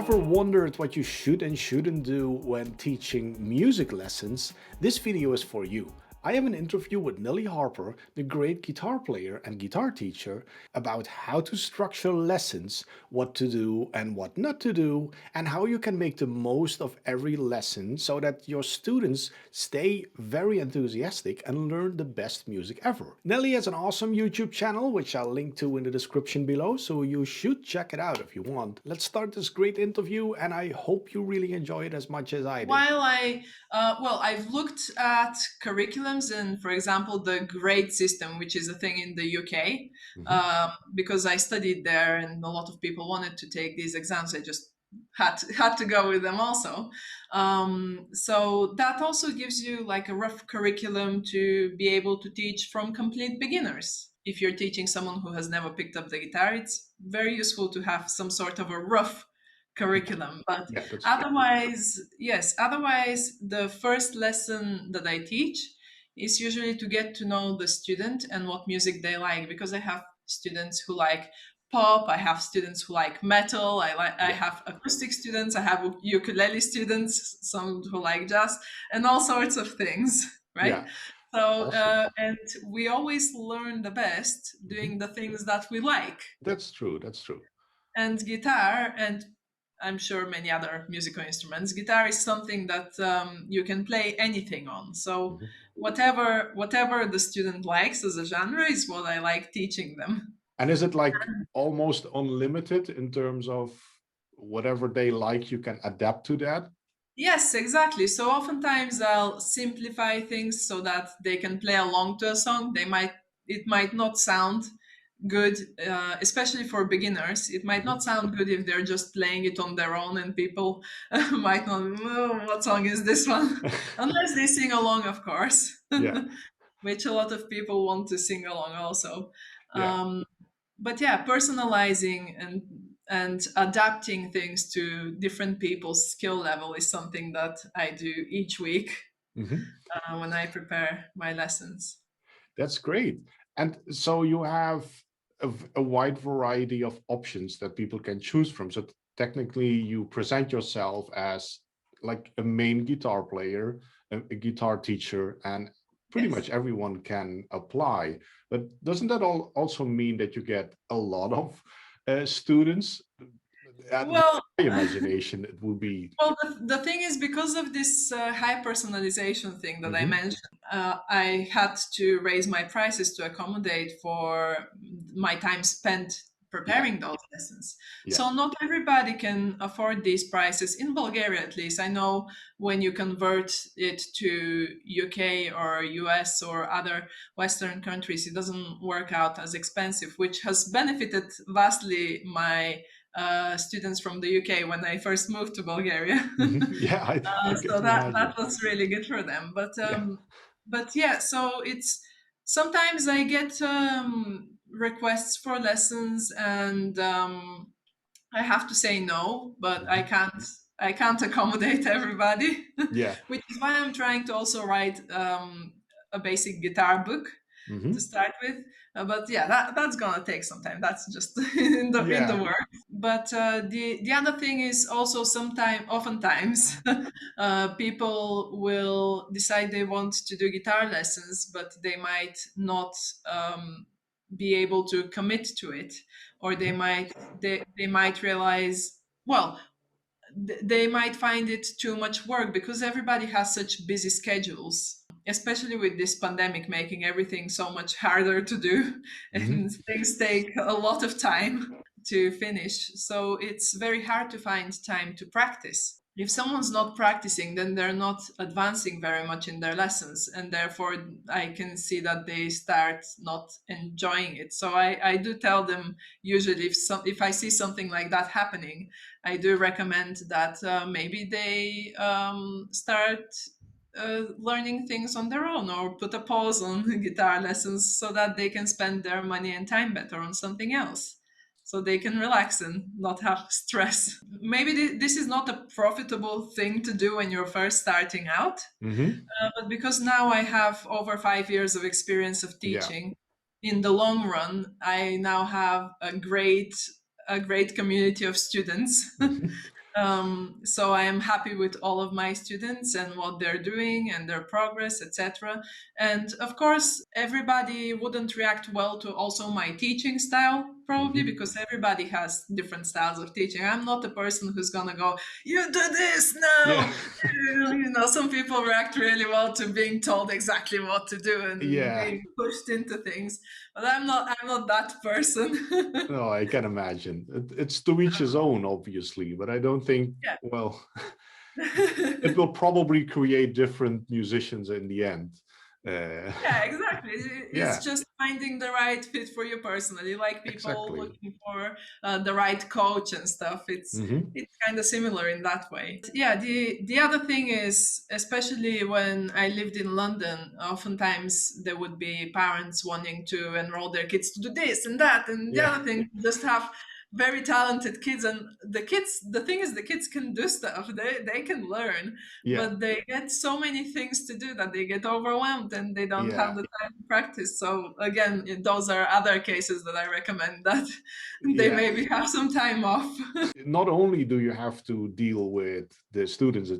Ever wondered what you should and shouldn't do when teaching music lessons? This video is for you. I have an interview with Neli Harper, the great guitar player and guitar teacher, about how to structure lessons, what to do and what not to do, and how you can make the most of every lesson so that your students stay very enthusiastic and learn the best music ever. Neli has an awesome YouTube channel, which I'll link to in the description below, so you should check it out if you want. Let's start this great interview, and I hope you really enjoy it as much as I did. While I've looked at curriculums and, for example, the grade system, which is a thing in the UK, because I studied there and a lot of people wanted to take these exams. I just had to go with them also. So that also gives you like a rough curriculum to be able to teach from complete beginners. If you're teaching someone who has never picked up the guitar, it's very useful to have some sort of a rough curriculum. But Yeah, that's true. otherwise, yes, otherwise, the first lesson that I teach is usually to get to know the student and what music they like, because I have students who like pop, I have students who like metal, I Yeah, have acoustic students, I have ukulele students, some who like jazz, and all sorts of things, right? yeah, So, awesome. and we always learn the best Mhm. doing the things that we like. That's true. That's true. And guitar, and I'm sure many other musical instruments, guitar is something that you can play anything on. So Mhm. whatever the student likes as a genre is what I like teaching them. And is it like almost unlimited in terms of whatever they like, you can adapt to that? Yes, exactly. So oftentimes I'll simplify things so that they can play along to a song. It might not sound good, especially for beginners. It might Mhm. not sound good if they're just playing it on their own, and people might not know what song is this one, unless they sing along, of course, Yeah, which a lot of people want to sing along also. yeah. Um, but yeah, personalizing and adapting things to different people's skill level is something that I do each week Mhm. when I prepare my lessons. That's great. And so you have a wide variety of options that people can choose from. So technically, you present yourself as like a main guitar player, a guitar teacher, and pretty Yes. much everyone can apply. But doesn't that also mean that you get a lot of students? At Well, my imagination, it would be. well, the thing is, because of this high personalization thing that I Mhm. mentioned, I had to raise my prices to accommodate for my time spent Yeah, preparing those lessons. yeah. So not everybody can afford these prices in Bulgaria, at least. I know when you convert it to UK or US or other Western countries, it doesn't work out as expensive, which has benefited vastly my students from the UK when I first moved to Bulgaria. Mhm. Yeah, I So can that imagine. was really good for them. Yeah. But yeah, so it's sometimes I get requests for lessons, and I have to say no, but Mhm. I can't accommodate everybody, Yeah. which is why I'm trying to also write a basic guitar book to Mhm. start with. But yeah, that's gonna take some time. That's just in the Yeah. work. But the other thing is also oftentimes, people will decide they want to do guitar lessons, but they might not be able to commit to it, or Mhm. they might realize, well, they might find it too much work because everybody has such busy schedules, especially with this pandemic making everything so much harder to do Mhm. and things take a lot of time to finish. So it's very hard to find time to practice. If someone's not practicing, then they're not advancing very much in their lessons, and therefore I can see that they start not enjoying it. So I do tell them, usually if I see something like that happening, I do recommend that maybe they start learning things on their own, or put a pause on guitar lessons so that they can spend their money and time better on something else. So they can relax and not have stress. Maybe this is not a profitable thing to do when you're first starting out, Mhm. but because now I have over 5 years of experience of Yeah. teaching, in the long run, I now have a great community of students. Mhm. So I am happy with all of my students and what they're doing and their progress, etc. And of course, everybody wouldn't react well to also my teaching style, probably Hmm. because everybody has different styles of teaching. I'm not the person who's gonna go, "You do this now." Yeah. Some people react really well to being told exactly what to do and Yeah. being pushed into things, but I'm not that person. No, I can imagine. It's to each his own, obviously, but I don't think, Yeah. well, it will probably create different musicians in the end. Uh, Yeah, exactly. It's yeah, just finding the right fit for you personally. Like people exactly. looking for the right coach and stuff. Hmm. It's kind of similar in that way. Yeah. The other thing is, especially when I lived in London, oftentimes there would be parents wanting to enroll their kids to do this and that and the Yeah, other thing. Just have very talented kids, and the kids. The thing is, the kids can do stuff. They can learn, yeah, but they get so many things to do that they get overwhelmed and they don't have yeah, the time to practice. So again, those are other cases that I recommend that they yeah. maybe have some time off. Not only do you have to deal with the students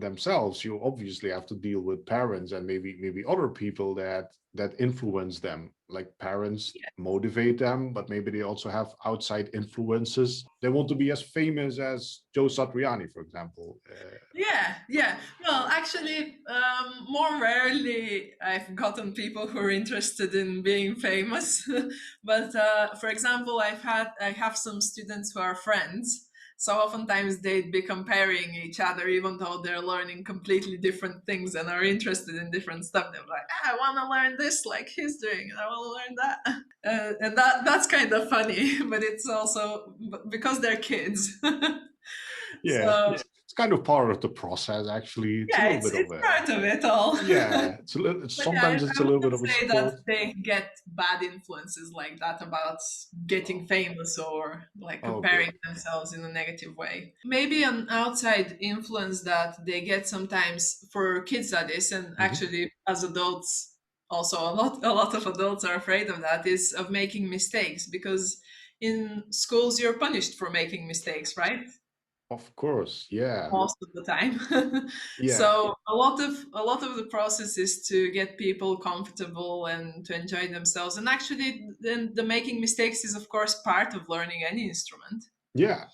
themselves, you obviously have to deal with parents and maybe other people that influence them. Like parents motivate them, but maybe they also have outside influences. They want to be as famous as Joe Satriani, for example. Yeah, yeah. Well, actually, more rarely I've gotten people who are interested in being famous. But for example, I have some students who are friends. So oftentimes they'd be comparing each other, even though they're learning completely different things and are interested in different stuff. They're like, "Ah, I want to learn this like he's doing, and I want to learn that." And that's kind of funny, but it's also because they're kids. Yeah, So it's kind of part of the process. Actually, it's a yeah, little it's bit of it's a part of it all. yeah. It's a little. It's, But yeah, sometimes it's I a little bit wouldn't of a say that sport. they get bad influences like that about getting famous or like Okay. comparing themselves in a negative way. Maybe an outside influence that they get sometimes for kids that is, and Hmm. actually as adults also a lot of adults are afraid of that, is of making mistakes, because in schools you're punished for making mistakes, right? Of course. Yeah. Most of the time. Yeah. So a lot of the process is to get people comfortable and to enjoy themselves. And actually, then the making mistakes is of course part of learning any instrument. Yeah.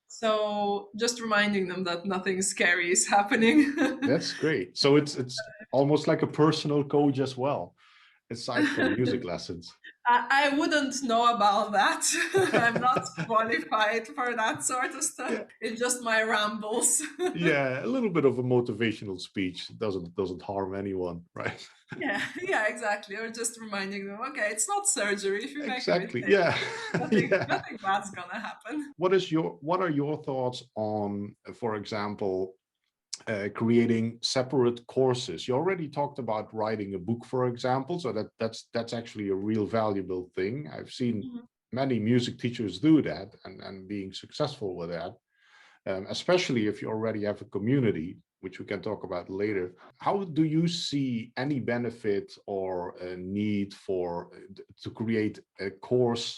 So just reminding them that nothing scary is happening. That's great. So it's almost like a personal coach as well, aside from music lessons. I wouldn't know about that. I'm not qualified for that sort of stuff. Yeah. It's just my rambles. Yeah, a little bit of a motivational speech doesn't harm anyone, right? Yeah, yeah, exactly. Or just reminding them, okay, it's not surgery. If you make a Exactly. mistake, Yeah. nothing, Yeah. nothing bad's gonna happen. What are your thoughts on, for example, creating separate courses? You already talked about writing a book, for example, so that's actually a real valuable thing. I've seen Mhm. many music teachers do that and being successful with that, especially if you already have a community, which we can talk about later. How do you see any benefit or a need for to create a course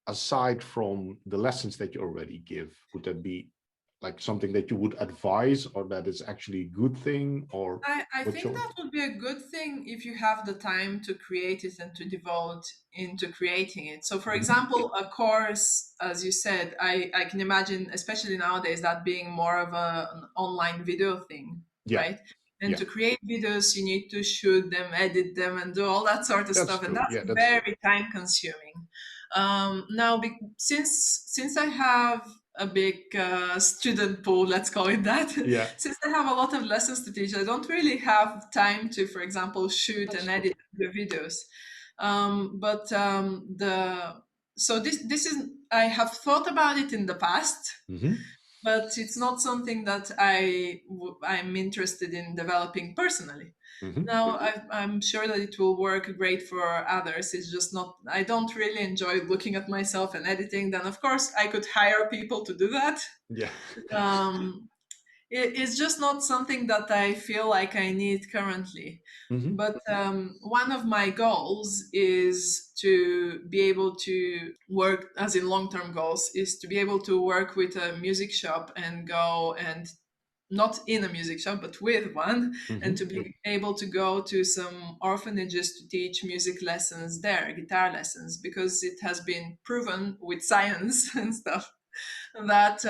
aside from the lessons that you already give? Would that be like something that you would advise, or that is actually a good thing, or I what's think your that would be a good thing if you have the time to create it and to devote into creating it. So, for Mhm. example, a course, as you said, I can imagine, especially nowadays, that being more of an online video thing, Yeah, right? And yeah, to create videos, you need to shoot them, edit them, and do all that sort of that's stuff, and true. that's Yeah, that's true. very time consuming. Now, since I have a big student pool, let's call it that. Yeah, Since I have a lot of lessons to teach, I don't really have time to, for example, shoot that's and true. edit the videos. But the so this is I have thought about it in the past, Hmm. but it's not something that I'm interested in developing personally. Hmm. Now, I'm sure that it will work great for others. It's just not, I don't really enjoy looking at myself and editing. Then, of course, I could hire people to do that. Yeah. Um, it's just not something that I feel like I need currently. Hmm. But one of my goals is to be able to work, as in long term goals, is to be able to work with a music shop and go and not in a music shop, but with one, and to Hmm. be able to go to some orphanages to teach music lessons there, guitar lessons, because it has been proven with science and stuff that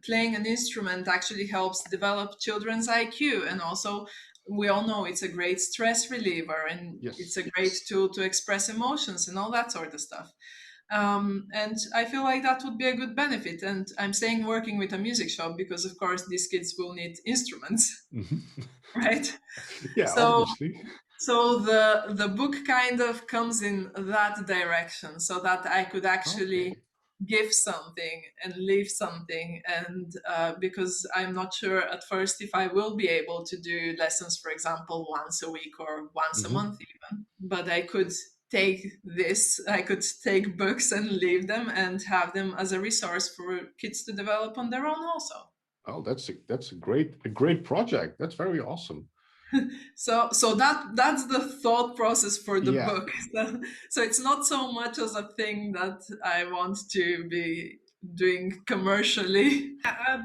playing an instrument actually helps develop children's IQ. And also, we all know it's a great stress reliever and it's Yes. a great tool to express emotions and all that sort of stuff. And I feel like that would be a good benefit. And I'm saying working with a music shop because, of course, these kids will need instruments, Hmm. right? Yeah, So obviously. so the book kind of comes in that direction, so that I could actually Okay. give something and leave something. And because I'm not sure at first if I will be able to do lessons, for example, once a week or once a Hmm. month even. But I could take books and leave them and have them as a resource for kids to develop on their own also. Oh, that's a great project. That's very awesome. So that's the thought process for the Yeah. book. So it's not so much as a thing that I want to be doing commercially.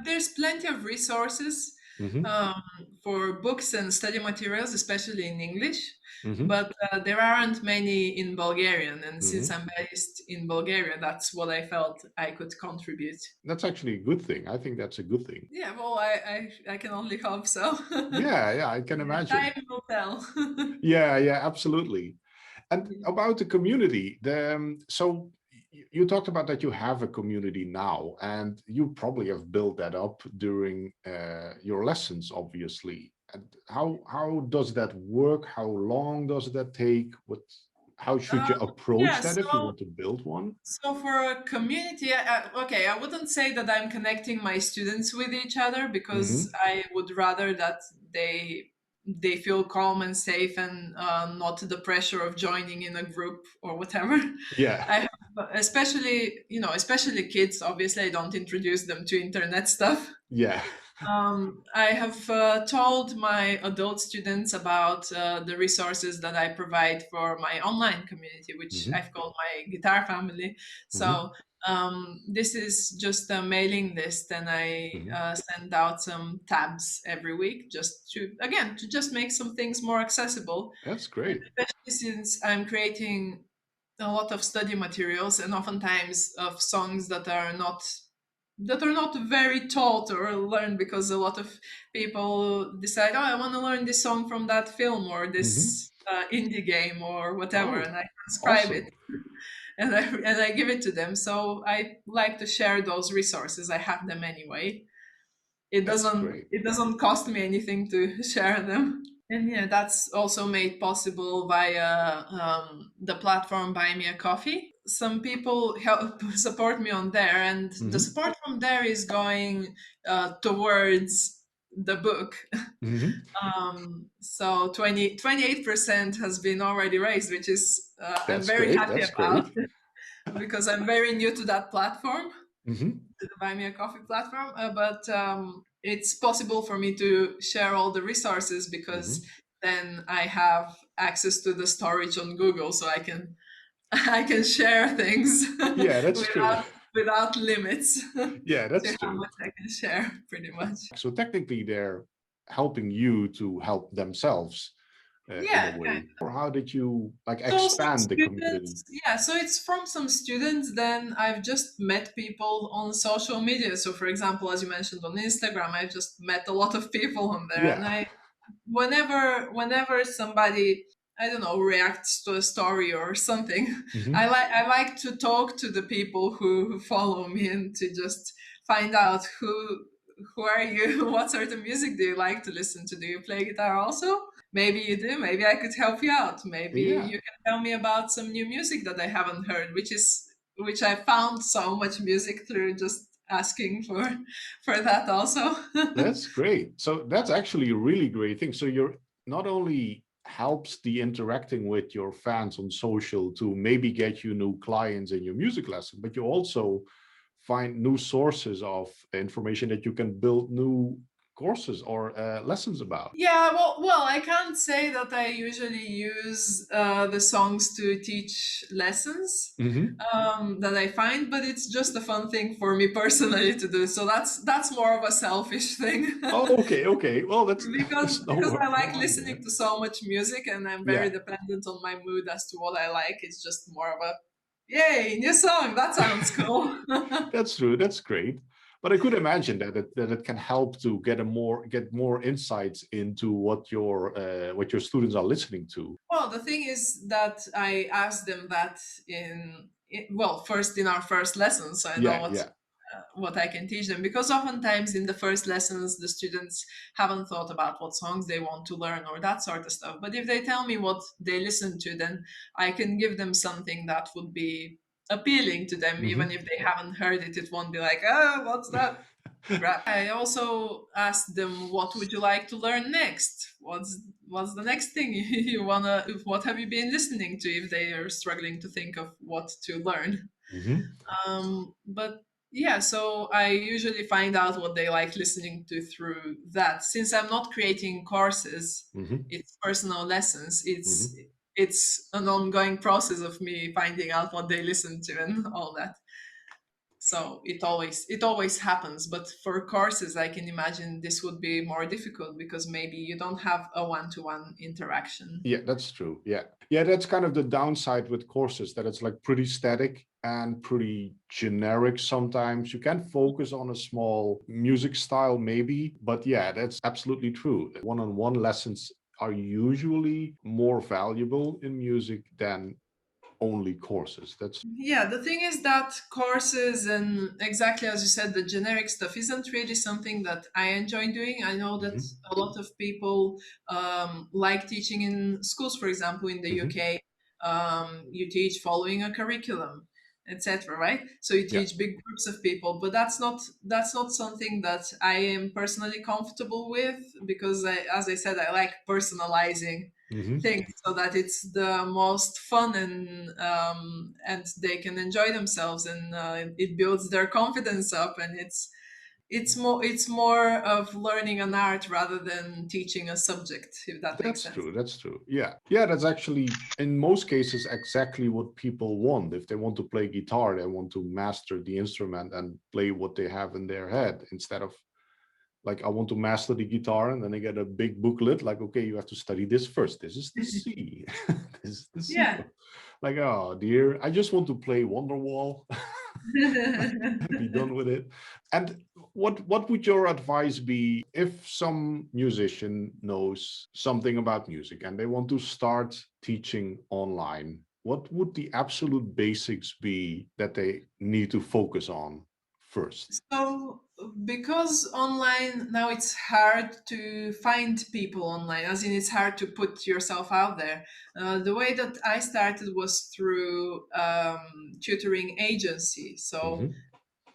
There's plenty of resources Hmm. um, for books and study materials, especially in English, Hmm. but there aren't many in Bulgarian. And since Hmm. I'm based in Bulgaria, that's what I felt I could contribute. That's actually a good thing. I think that's a good thing. Yeah, well, I can only hope so. Yeah, yeah, I can Time imagine. will tell. Yeah, yeah, absolutely. And about the community, so you talked about that you have a community now, and you probably have built that up during your lessons, obviously. And how does that work? How long does that take? How should Uh, you approach yeah, that if you so want to build one? so for a community, okay, I wouldn't say that I'm connecting my students with each other because Hmm. I would rather that they feel calm and safe and not the pressure of joining in a group or whatever. Yeah, I have, especially especially kids. Obviously, I don't introduce them to internet stuff. yeah. I have told my adult students about the resources that I provide for my online community, which Hmm. I've called my guitar family. Hmm. So this is just a mailing list, and I Hmm. send out some tabs every week, just to just make some things more accessible. That's And great. especially since I'm creating a lot of study materials and oftentimes of songs that are not very taught or learned, because a lot of people decide, oh, I want to learn this song from that film or Hmm. this indie game or whatever, Oh, and I transcribe it awesome. and I give it to them. So I like to share those resources. I have them anyway. That's great. It doesn't cost me anything to share them. And yeah, that's also made possible via the platform Buy Me a Coffee. Some people help support me on there, and the Hmm. support from there is going towards the book. Hmm. So 28% has been already raised, which is I'm That's very great. happy That's about great. because I'm very new to that platform, Hmm. to the Buy Me a Coffee platform, but it's possible for me to share all the resources because Hmm. then I have access to the storage on Google, so I can I can share things Yeah, that's true. without limits Yeah, to that's how true. much I can share, pretty much. So technically, they're helping you to help themselves in a Yeah, yeah. way. Or how did you like So some expand the community? students, yeah, so it's from some students. Then I've just met people on social media. So, for example, as you mentioned on Instagram, I've just met a lot of people on there, and Yeah. whenever somebody, I don't know, reacts to a story or something, Hmm. I like to talk to the people who follow me and to just find out who are you, what sort of music do you like to listen to, do you play guitar also, maybe you do, maybe I could help you out, maybe Yeah, you can tell me about some new music that I haven't heard, which I found so much music through just asking for that also. that's great. So that's actually a really great thing. So you're not only helps the interacting with your fans on social to maybe get you new clients in your music lesson, but you also find new sources of information that you can build new courses or lessons about? Yeah, I can't say that I usually use the songs to teach lessons Hmm. that I find, but it's just a fun thing for me personally to do. So that's more of a selfish thing. Oh, okay, okay. Well, that's because that's because I no like harm listening there. to so much music and I'm very Yeah. dependent on my mood as to what I like. It's just more of a yay, new song, that sounds cool. That's true. That's great. But I could imagine that it can help to get more insights into what your students are listening to. Well, the thing is that I asked them that well, first in our first lesson, so I know Yeah, yeah. what I can teach them. Because oftentimes in the first lessons, the students haven't thought about what songs they want to learn or that sort of stuff. But if they tell me what they listen to, then I can give them something that would be appealing to them, even Hmm. if they haven't heard it. It won't be like, oh, what's that? Right. I also asked them, "What would you like to learn next? What's the next thing you wanna? What have you been listening to?" If they are struggling to think of what to learn, Hmm. but yeah, so I usually find out what they like listening to through that. Since I'm not creating courses, Hmm. it's personal lessons. Hmm. It's an ongoing process of me finding out what they listen to and all that. So it always happens, but for courses I can imagine this would be more difficult because maybe you don't have a one-to-one interaction. Yeah, that's true. Yeah. Yeah, that's kind of the downside with courses, that it's like pretty static and pretty generic sometimes. You can focus on a small music style maybe, but yeah, that's absolutely true. One-on-one lessons are usually more valuable in music than only courses. That's Yeah, the thing is that courses and exactly as you said, the generic stuff isn't really something that I enjoy doing. I know that Mhm. a lot of people like teaching in schools, for example, in the Mhm. UK. You teach following a curriculum, etc. Right? So you Yeah. teach big groups of people, but that's not something that I am personally comfortable with because, as I said, I like personalizing Mhm. things so that it's the most fun and they can enjoy themselves and it builds their confidence up and it's more of learning an art rather than teaching a subject, if that makes That's sense. true. That's true. Yeah. Yeah, that's actually in most cases exactly what people want. If they want to play guitar, they want to master the instrument and play what they have in their head instead of like I want to master the guitar and then I get a big booklet like okay, you have to study this first. This is the C. This is the C Yeah. chord. Like, oh dear, I just want to play Wonderwall. Be done with it. And what would your advice be if some musician knows something about music and they want to start teaching online? What would the absolute basics be that they need to focus on first? So, because online now it's hard to find people online, as in it's hard to put yourself out there. The way that I started was through tutoring agency. So, Hmm.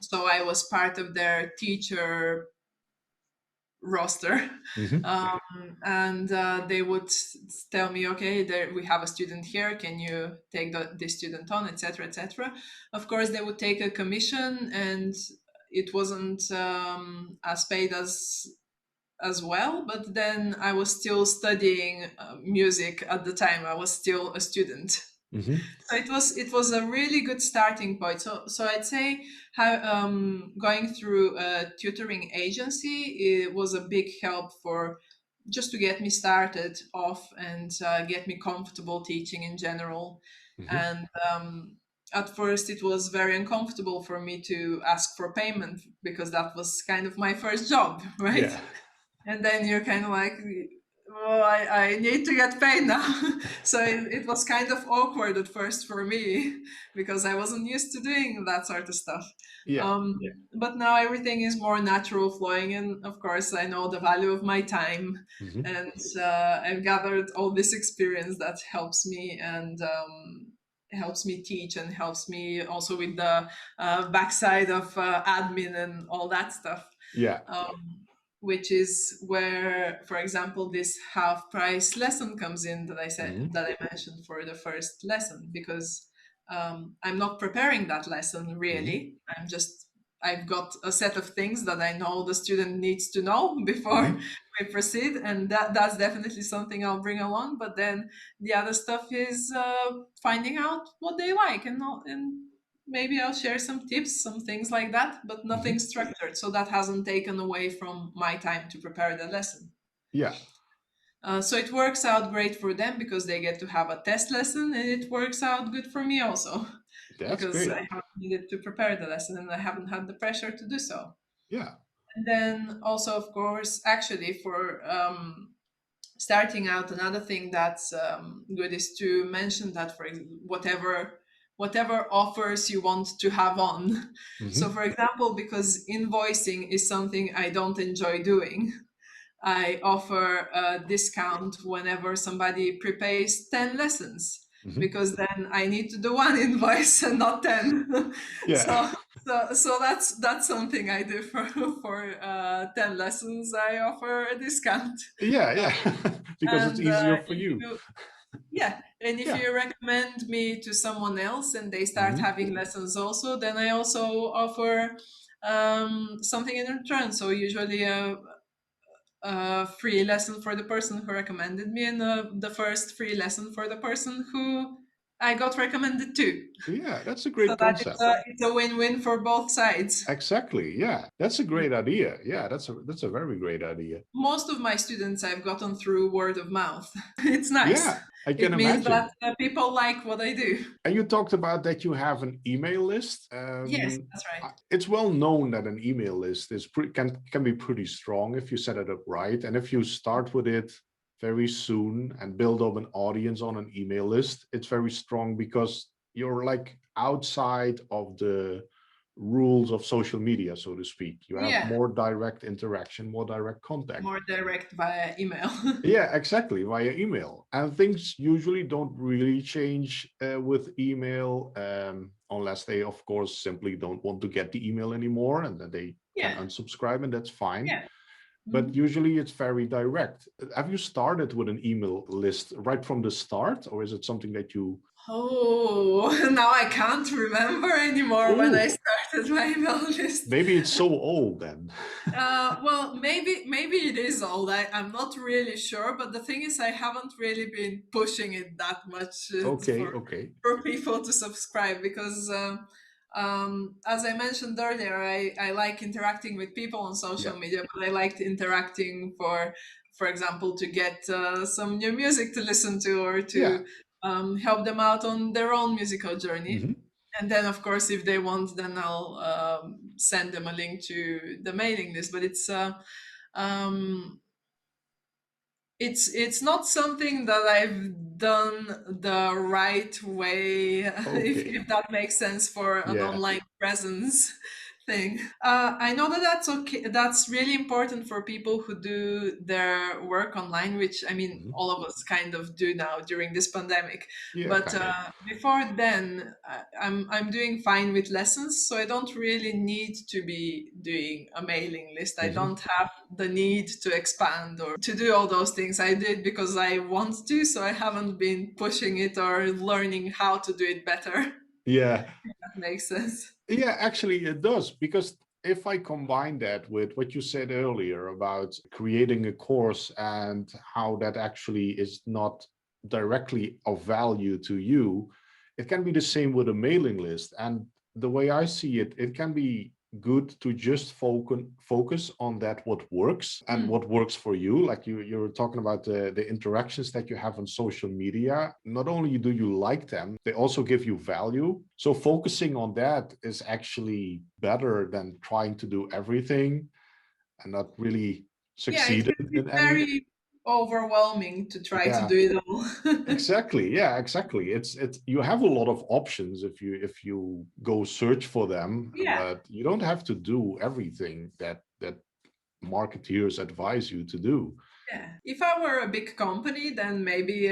so I was part of their teacher roster, Hmm. and they would tell me, okay, there we have a student here. Can you take this student on, etc., etc. Of course, they would take a commission, and it wasn't as paid as well. But then I was still studying music at the time. I was still a student. Hmm. So it was a really good starting point. So I'd say how going through a tutoring agency, it was a big help for just to get me started off and get me comfortable teaching in general. Hmm. And at first, it was very uncomfortable for me to ask for payment because that was kind of my first job, right? Yeah. And then you're kind of like, well, I need to get paid now. So it was kind of awkward at first for me because I wasn't used to doing that sort of stuff. Yeah. But now everything is more natural flowing, and of course I know the value of my time, Hmm. and I've gathered all this experience that helps me and helps me teach and helps me also with the backside of admin and all that stuff. Yeah. Um, which is where, for example, this half price lesson comes in that Hmm. I mentioned for the first lesson because I'm not preparing that lesson Hmm. really. I'm just I've got a set of things that I know the student needs to know before Hmm. we proceed, and that's definitely something I'll bring along. But then the other stuff is finding out what they like, and maybe I'll share some tips, some things like that, but nothing Hmm. structured. So that hasn't taken away from my time to prepare the lesson. Yeah, So it works out great for them because they get to have a test lesson, and it works out good for me also that's because I great. haven't needed to prepare the lesson and I haven't had the pressure to do so. Yeah. And then also, of course, actually for starting out, another thing that's good is to mention that for whatever offers you want to have on. So, Hmm. for example, because invoicing is something I don't enjoy doing, I offer a discount whenever somebody prepays 10 lessons Hmm. because then I need to do one invoice and not 10. Yeah. so so that's something I do for 10 lessons. I offer a discount. Yeah, Uh, yeah. Because it's and easier for if you. you yeah, and if Yeah. you recommend me to someone else and they start Hmm. having lessons also, then I also offer something in return. So usually a free lesson for the person who recommended me, and the first free lesson for the person who I got recommended to. Yeah, that's a So great that concept. it's a win-win for both sides. Exactly. Yeah, that's a great idea. Yeah, that's a very great idea. Most of my students I've gotten through word of mouth. It's nice. Yeah, I can It means that imagine. people like what I do. And you talked about that you have an email list. Yes, that's right. It's well known that an email list can be pretty strong if you set it up right, and if you start with it very soon and build up an audience on an email list, it's very strong because you're like outside of the rules of social media, so to speak. You have Yeah, more direct interaction, more direct contact. more direct via email. Yeah, exactly, via email. And things usually don't really change with email, unless they, of course, simply don't want to get the email anymore and then they can Yeah, unsubscribe, and that's fine. yeah. But Mhm. usually it's very direct. Have you started with an email list right from the start, or is it something that you? Oh, now I can't remember anymore when I Oh, started my email list. maybe it's so old then. Well, maybe it is old. I'm not really sure, but the thing is, I haven't really been pushing it that much Okay, okay. for people to subscribe because, as I mentioned earlier, I like interacting with people on social Yeah, media, but I liked interacting for example, to get some new music to listen to or yeah. to help them out on their own musical journey. Hmm. And then, of course, if they want, then I'll send them a link to the mailing list. But um, it's not something that I've done the right way, Okay. if that makes sense for an Yeah. online presence thing. I know that that's okay. That's really important for people who do their work online, which I mean, Hmm. all of us kind of do now during this pandemic. Yeah, But kind of. before then, I'm doing fine with lessons, so I don't really need to be doing a mailing list. I Hmm. don't have the need to expand or to do all those things. I did because I want to, so I haven't been pushing it or learning how to do it better. Yeah. That makes sense. Yeah, actually, it does. Because if I combine that with what you said earlier about creating a course and how that actually is not directly of value to you, it can be the same with a mailing list. And the way I see it, it can be good to just focus on that what works and Mm. what works for you. Like you're talking about the interactions that you have on social media. Not only do you like them, they also give you value. So focusing on that is actually better than trying to do everything and not really Yeah, it succeed can be in any. very overwhelming to try to Yeah, do it all. exactly. Yeah, exactly. It's you have a lot of options if you go search for them, Yeah. but you don't have to do everything that marketeers advise you to do. Yeah. If I were a big company, then maybe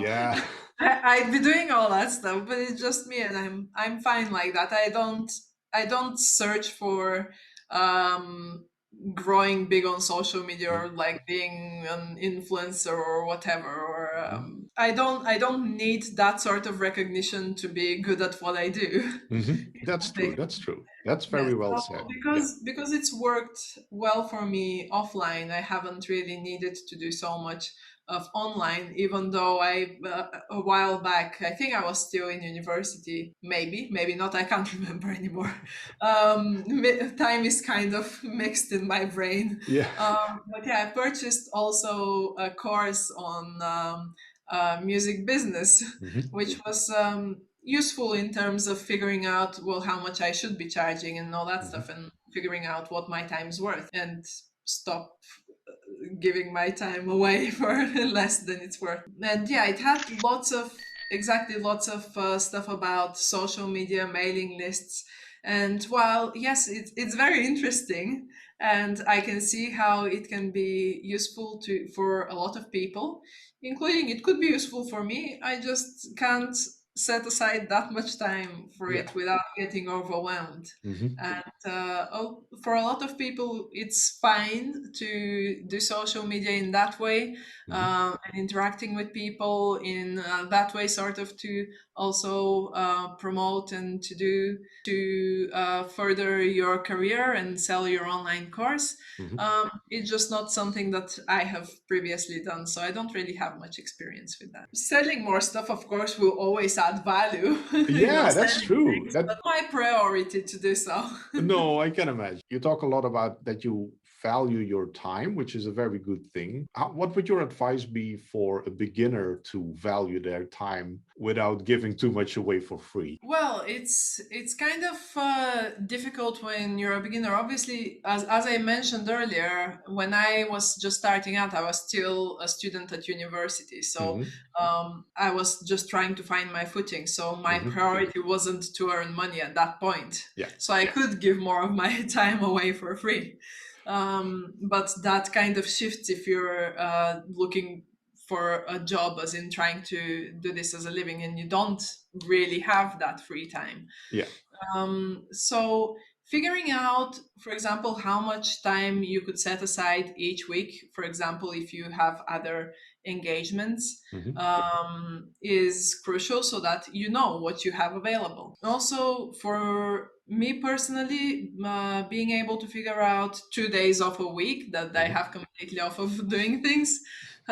Yeah. I'd be doing all that stuff. But it's just me, and I'm fine like that. I don't search for um, growing big on social media Mhm. or like being an influencer or whatever. Or Mhm. I don't need that sort of recognition to be good at what I do. Mhm. If That's that true. makes That's true. That's Yes, very well so said. Yeah. because it's worked well for me offline, I haven't really needed to do so much of online. Even though I a while back, I think I was still in university, maybe not. I can't remember anymore. Time is kind of mixed in my brain. Yeah. But yeah, I purchased also a course on music business, Mhm. which was useful in terms of figuring out, well, how much I should be charging and all that stuff, Mhm. and figuring out what my time's worth and stop giving my time away for less than it's worth. And yeah, it had lots of stuff about social media, mailing lists. And while yes, it's very interesting, and I can see how it can be useful to for a lot of people, including it could be useful for me. I just can't set aside that much time for Yeah. it without getting overwhelmed. Mhm. And for a lot of people, it's fine to do social media in that way, Mhm. and interacting with people in that way, sort of to also promote and to further your career and sell your online course. Mhm. It's just not something that I have previously done, so I don't really have much experience with that. Selling more stuff, of course, will always add value, Yeah, that's selling true. things, That but my priority to do so. No, I can imagine. You talk a lot about that you value your time, which is a very good thing. What would your advice be for a beginner to value their time without giving too much away for free? Well, it's kind of difficult when you're a beginner. Obviously, as I mentioned earlier, when I was just starting out, I was still a student at university. So Hmm. I was just trying to find my footing. So my Hmm. priority wasn't to earn money at that point. Yeah. So I could give more of my time away for free. But that kind of shifts if you're looking for a job, as in trying to do this as a living, and you don't really have that free time. Yeah. So figuring out, for example, how much time you could set aside each week, for example, if you have other engagements, Hmm. is crucial so that you know what you have available. Also, for me personally, being able to figure out 2 days off a week that I Hmm. have completely off of doing things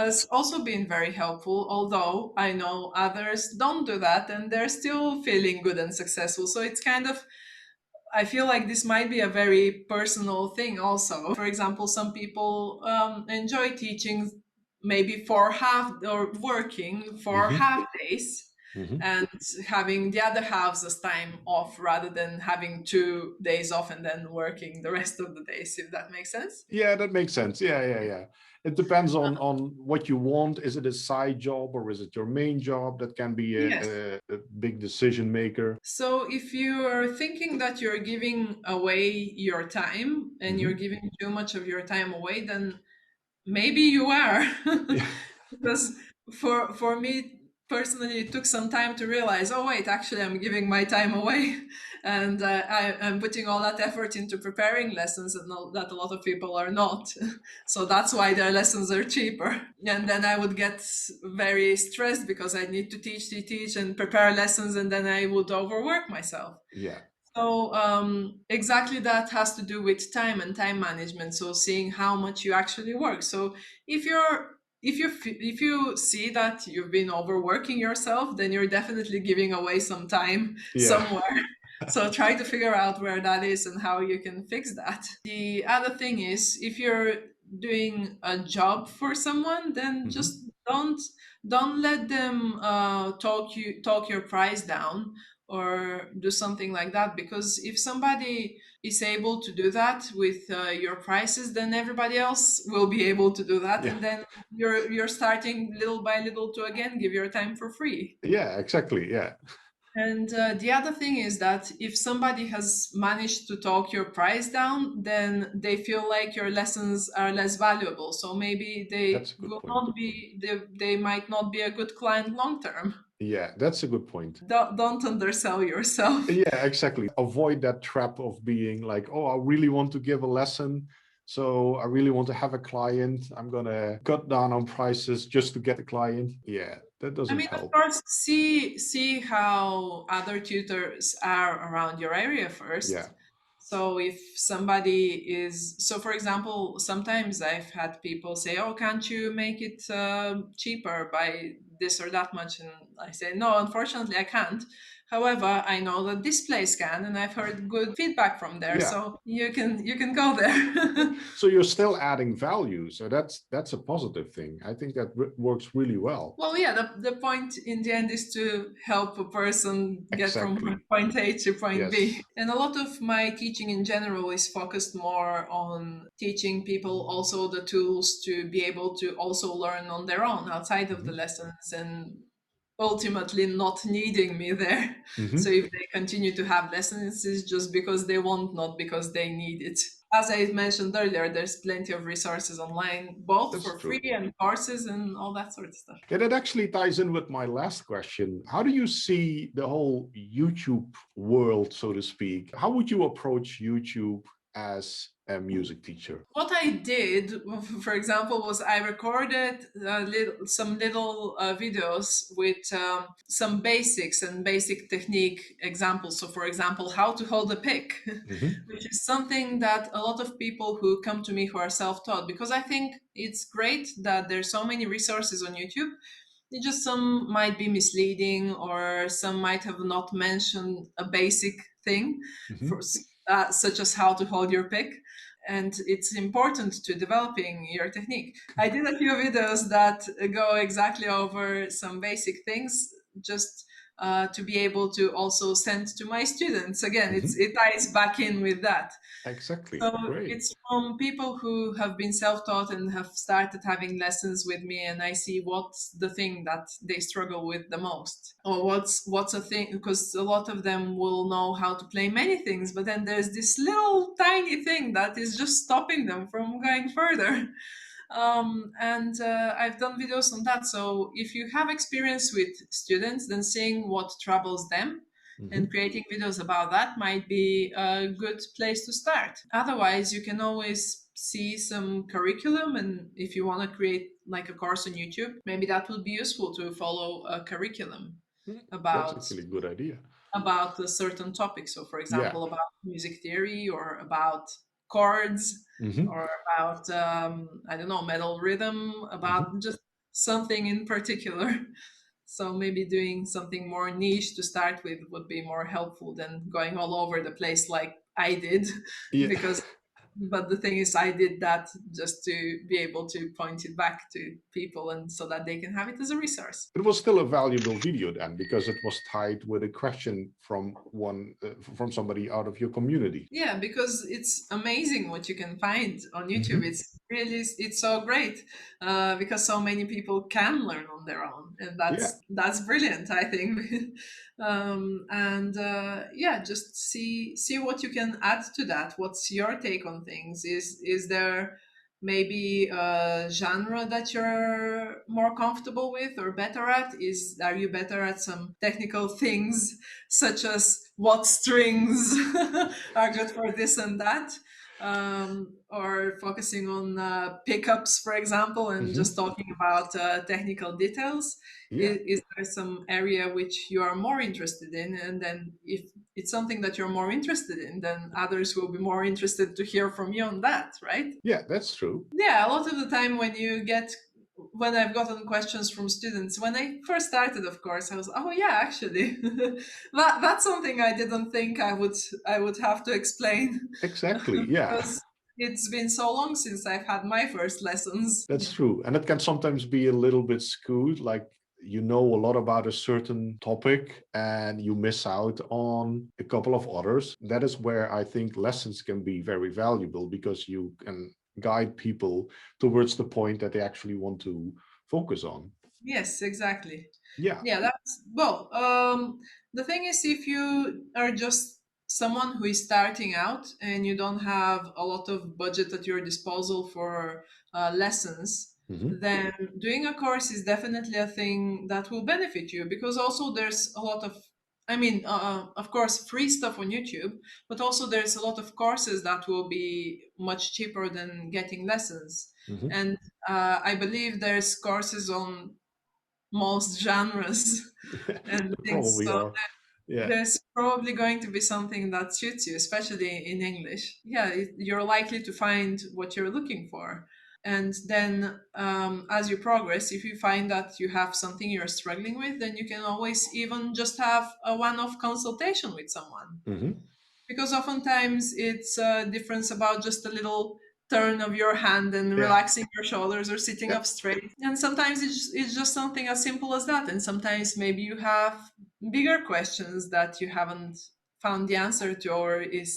has also been very helpful, although I know others don't do that and they're still feeling good and successful. So it's kind of, I feel like this might be a very personal thing also. For example, some people enjoy teaching maybe for half or working for Hmm. half days Hmm. and having the other halves as time off rather than having 2 days off and then working the rest of the days, if that makes sense. Yeah, that makes sense. Yeah, yeah, yeah. It depends on what you want. Is it a side job or is it your main job? That can be Yes. a big decision maker. So if you're thinking that you're giving away your time and you're Hmm. giving too much of your time away, then maybe you are. Yeah. Because for me personally, it took some time to realize, oh wait, actually I'm giving my time away, and I'm putting all that effort into preparing lessons, and that a lot of people are not. So that's why their lessons are cheaper. And then I would get very stressed because I need to teach and prepare lessons, and then I would overwork myself. Yeah. So exactly that has to do with time and time management. So seeing how much you actually work. So if you see that you've been overworking yourself, then you're definitely giving away some time Yeah. somewhere. So try to figure out where that is and how you can fix that. The other thing is, if you're doing a job for someone, then Hmm. just don't let them talk your price down or do something like that, because if somebody is able to do that with your prices, then everybody else will be able to do that, Yeah. and then you're starting little by little to again give your time for free. Yeah, exactly. Yeah. And the other thing is that if somebody has managed to talk your price down, then they feel like your lessons are less valuable, so maybe That's a good point. they might not be a good client long term. Yeah, that's a good point. Don't undersell yourself. Yeah, exactly. Avoid that trap of being like, oh, I really want to give a lesson. So I really want to have a client. I'm gonna cut down on prices just to get the client. Yeah, that I doesn't mean, of help. course, see how other tutors are around your area Yeah. first. So if somebody is, so for example, sometimes I've had people say, "Oh, can't you make it cheaper by this or that much?" And I say, "No, unfortunately, I can't. However, I know that this place can, and I've heard good feedback from there. Yeah. So you can go there." So you're still adding value. So that's a positive thing. I think that works really well. Well, yeah, the point in the end is to help a person get from Exactly. point A to point B. Yes. And a lot of my teaching in general is focused more on teaching people also the tools to be able to also learn on their own outside of the Hmm. lessons and ultimately not needing me there. So Hmm. if they continue to have lessons, it's just because they want, not because they need it. As I mentioned earlier, there's plenty of resources online, both That's for free true. and courses and all that sort of stuff. Yeah, that actually ties in with my last question. How do you see the whole YouTube world, so to speak? How would you approach YouTube as a music teacher? What I did, for example, was I recorded some little videos with some basics and basic technique examples. So, for example, how to hold a pick, Hmm. which is something that a lot of people who come to me who are self-taught, because I think it's great that there's so many resources on YouTube. It just some might be misleading, or some might have not mentioned a basic thing, for, Hmm. such as how to hold your pick. And it's important to developing your technique. I did a few videos that go exactly over some basic things, just to be able to also send to my students. Again, Hmm. it ties back in with that. Exactly. So Great. it's from people who have been self-taught and have started having lessons with me, and I see what's the thing that they struggle with the most, or what's a thing, because a lot of them will know how to play many things, but then there's this little tiny thing that is just stopping them from going further. And I've done videos on that. So if you have experience with students, then seeing what troubles them and Hmm. creating videos about that might be a good place to start. Otherwise, you can always see some curriculum, and if you want to create like a course on YouTube, maybe that would be useful to follow a curriculum That's about actually a good idea. a certain topic. So, for Yeah. example, about music theory, or about chords, Hmm. or about, I don't know, metal rhythm, Hmm. about just something in particular. So maybe doing something more niche to start with would be more helpful than going all over the place like I did. Yeah. Because but the thing is, I did that just to be able to point it back to people, and so that they can have it as a resource. It was still a valuable video then because it was tied with a question from from somebody out of your community. Yeah, because it's amazing what you can find on YouTube. Hmm. It's so great, because so many people can learn on their own, and Yeah. that's brilliant, I think. And yeah, just see what you can add to that. What's your take on things? Is there maybe a genre that you're more comfortable with or better at? Are you better at some technical things, such as what strings are good for this and that, or focusing on pickups, for example, and just Hmm. talking about technical details? Yeah. Is there some area which you are more interested in? And then, if it's something that you're more interested in, then others will be more interested to hear from you on that, right? Yeah, that's true. Yeah, a lot of the time when I've gotten questions from students, when I first started, of course, I was, oh yeah, actually, that's something I didn't think I would have to explain, Exactly. Yeah. because it's been so long since I've had my first lessons. That's true. And it can sometimes be a little bit skewed, like you know a lot about a certain topic and you miss out on a couple of others. That is where I think lessons can be very valuable because you can guide people towards the point that they actually want to focus on. Yes, exactly. Yeah. Yeah, that's well. The thing is, if you are just someone who is starting out and you don't have a lot of budget at your disposal for lessons, Hmm. then doing a course is definitely a thing that will benefit you, because also there's a lot of I mean, of course, free stuff on YouTube, but also there's a lot of courses that will be much cheaper than getting lessons. Hmm. And I believe there's courses on most genres and There things. probably So are. Yeah. there's probably going to be something that suits you, especially in English. Yeah, you're likely to find what you're looking for. And then, as you progress, if you find that you have something you're struggling with, then you can always even just have a one off consultation with someone, Hmm. because oftentimes it's a difference about just a little turn of your hand and Yeah. relaxing your shoulders or sitting Yeah. up straight, and sometimes it's just something as simple as that, and sometimes maybe you have bigger questions that you haven't found the answer to, or is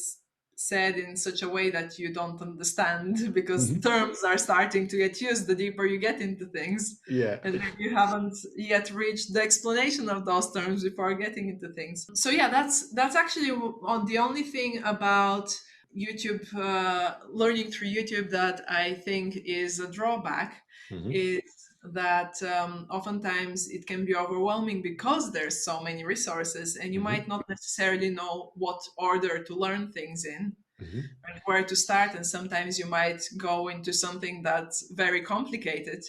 said in such a way that you don't understand because Hmm. terms are starting to get used the deeper you get into things, Yeah. and maybe you haven't yet reached the explanation of those terms before getting into things. So yeah, that's actually on the only thing about YouTube, learning through YouTube, that I think is a drawback, Hmm. is that oftentimes it can be overwhelming because there's so many resources and you might Hmm. not necessarily know what order to learn things in Hmm. and where to start, and sometimes you might go into something that's very complicated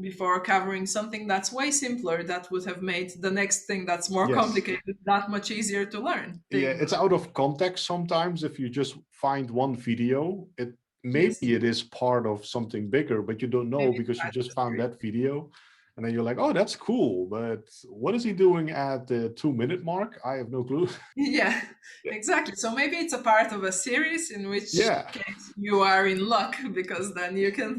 before covering something that's way simpler, that would have made the next thing that's more Yes. complicated that much easier to learn. Yeah, Thing. it's out of context sometimes if you just find one video. It Yes, maybe it is part of something bigger, but you don't know maybe it's because you part of just the found series. that video. And then you're like, oh, that's cool. But what is he doing at the 2 minute mark? I have no clue. Yeah, Yeah. exactly. So maybe it's a part of a series, in which Yeah, case you are in luck because then you can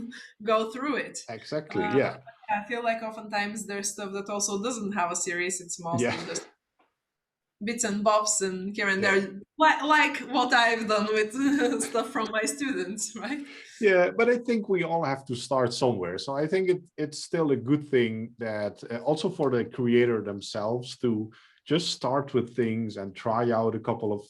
go through it. exactly. Uh, Yeah. I feel like oftentimes there's stuff that also doesn't have a series. It's Yeah. mostly just bits and bobs and here and Yeah. there, like what I've done with stuff from my students, right? Yeah, but I think we all have to start somewhere. So I think it's still a good thing that also for the creator themselves to just start with things and try out a couple of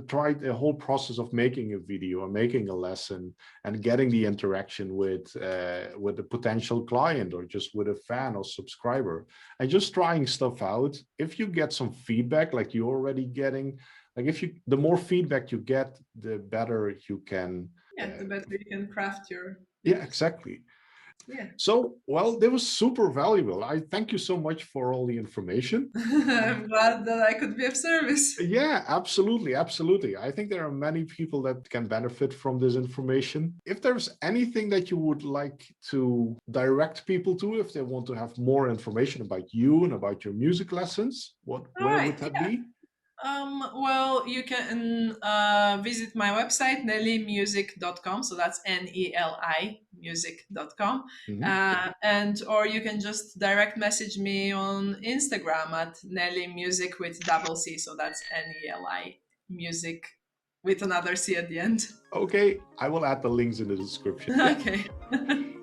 try the whole process of making a video or making a lesson and getting the interaction with a potential client or just with a fan or subscriber and just trying stuff out. If you get some feedback like you're already getting, like if you the more feedback you get, the better you can. Yeah, the better you can craft your Yeah, videos. exactly. Yeah. So, well, that was super valuable. I thank you so much for all the information. I'm glad that I could be of service. Yeah, absolutely, absolutely. I think there are many people that can benefit from this information. If there's anything that you would like to direct people to, if they want to have more information about you and about your music lessons, All where would right. that be? Well, you can visit my website, nelimusic.com. So that's Neli music.com. Mhm. And or you can just direct message me on Instagram at Nelly Music with double C. So that's Neli music with another C at the end. Okay, I will add the links in the description. Yeah. Okay.